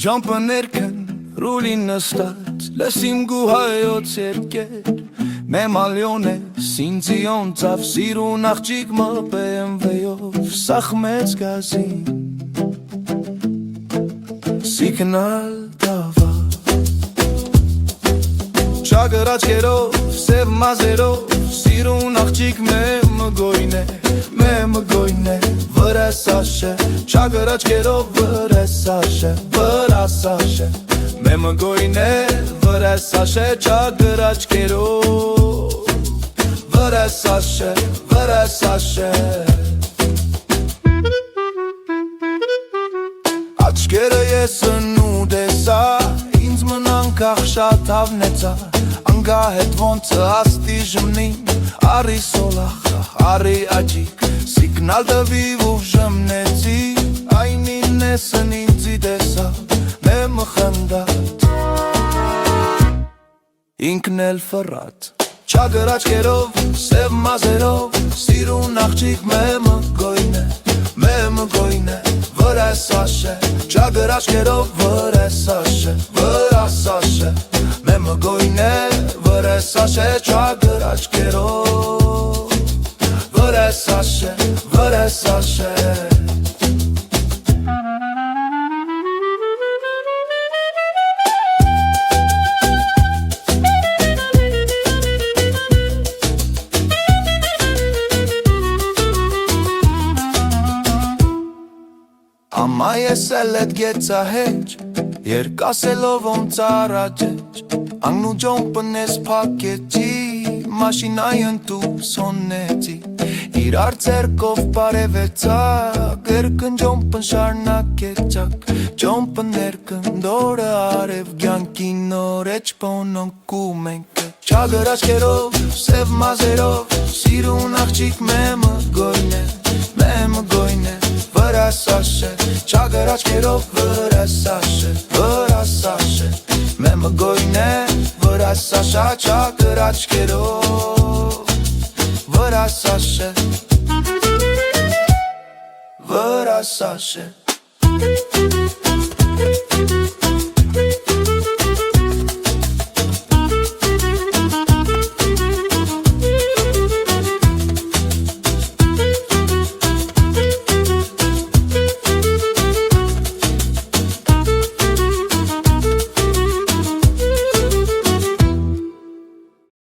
Ջամպը ներքն ռուլին նստած լսիմ գուհայոց երկեր Մեմալյոն է սինձիոն ծավ սիրուն աղջիկ մը BMW-ով Սախ մեծ գազին Սիգնալ տավա Շագր աչքերով, սև մազերով Սիրուն աղջիկ մեմգոյն է Վրեսաշե Շագր աչքերով վրեսաշե Վրասաշե Մեմգոյն է վրեսաշե Շագր աչքերով Վրեսաշե Վրեսաշե Աչքերը ես ընուդ եսա Ինձ մնանքախ շատ հավնեցա Անգահետ ոնց աստի ժմնին Արի սոլախ, արի աջիկ Սիգնալ դվիվ ու ժմնեցի Այնինեսն ինձի դեսա Մեմը խնդատ Ինքն էլ ֆռատ Չագր աչքերով, սև մազերով Սիրուն աղջիկ մեմը գոյն է Վրեսաշե Չագր աչքերով վրեսաշե Վրասաշե Մեմը գոյն է Վրեսաշե Չագր աչքերով Վրեսաշե Վրեսաշե Ամա ես էլ էդ գեցա հեչ Երկասելով ոմ ծարաջեչ Անգնու ջոմպն ես պակեցի Մաշինայն տու սոնեցի Իրար ծերկով պարևեցակ Երկն ջոմպն շարնակեցակ Ջոմպն ներկն դորը արև Գյանքի նոր էչ պոնոնքում ենք Չագր աչքերով, սև մազերով Սիրուն աղջիկ մեմը գոյն է Վրասաշե Չագր աչքերով վրասաշե Վրասաշե Մեմը գոյն է Վրասաշա Չագր աչքերով Վրասաշե Վրասաշե